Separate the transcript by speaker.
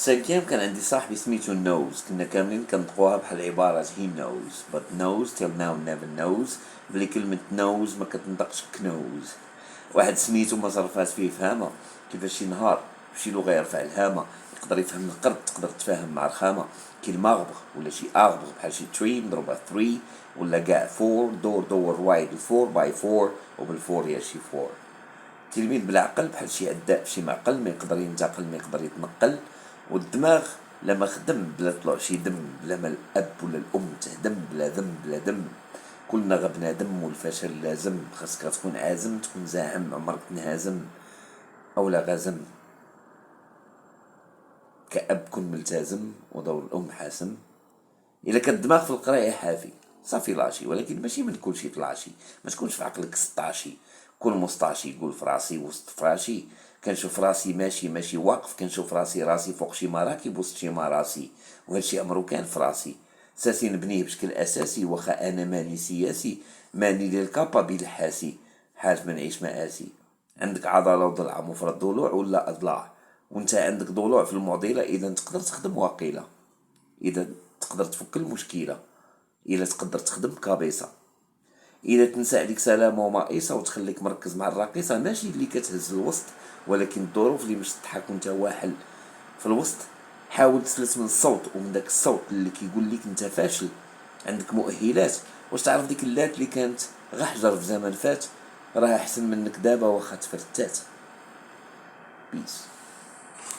Speaker 1: سانكيام كان عندي صاحبي سميتو نوز، كنا كاملين كنطقوها بحال عبارة هي نوز but knows till now never knows، بلي كلمة نوز ما كتنطقش كنوز. واحد سميتو ما صرفات فيه فهامة، كيفاش شي نهار شي لغة يرفع الهامة يقدر يفهم القرد، تقدر تفاهم مع رخامة. كي المغبغ ولا شي اغبغ بحال شي تري مضروبة 3، ولا كاع 4 دور وايد 4 باي 4 وبالفور يا شي 4. تلميذ بلا عقل بحال شي عداء شي معقل، ما يقدر ينتقل ما يقدر يتنقل. والدماغ لما خدم بلا طلوع شي دم، بلا ما الاب ولا الام تهدم، بلا ذم بلا دم. كلنا غبنا دم والفشل لازم، خاصك تكون عازم تكون زاعم عمرك تنهزم او لا غازم. كأب كن ملتزم ودور الام حاسم. الا كان الدماغ في القرايه حافي صافي لاشي، ولكن ماشي من كل شي طلاشي. ما تكونش في عقلك سطاشي، كون مسطاشي. يقول في راسي وسط فراشي، كنشوف راسي ماشي واقف، كنشوف راسي فوق شي مراكب وسط شي مراسي. وهادشي امرو كان في راسي، ساسي نبنيه بشكل اساسي. واخا انا ماني سياسي، ماني للكابابيل الحاسي، حالف ما نعيش مآسي. عندك عضله وضلع مفرد ضلوع ولا اضلاع، وانت عندك ضلوع في المعضله. اذا تقدر تخدم واقيله، اذا تقدر تفك المشكله، الا تقدر تخدم كابيسه. الا تنسى عليك سلامه ومائسه وتخليك مركز مع الراقصه، ماشي اللي كتهز الوسط، ولكن الظروف اللي باش تضحك وانت واحل في الوسط. حاول تفلت من الصوت، ومن داك الصوت اللي كيقول لك انت فاشل. عندك مؤهلات، واش تعرف ديك اللات اللي كانت غا حجر في زمن فات، راه احسن منك دابا واخا تفرتات. بيس.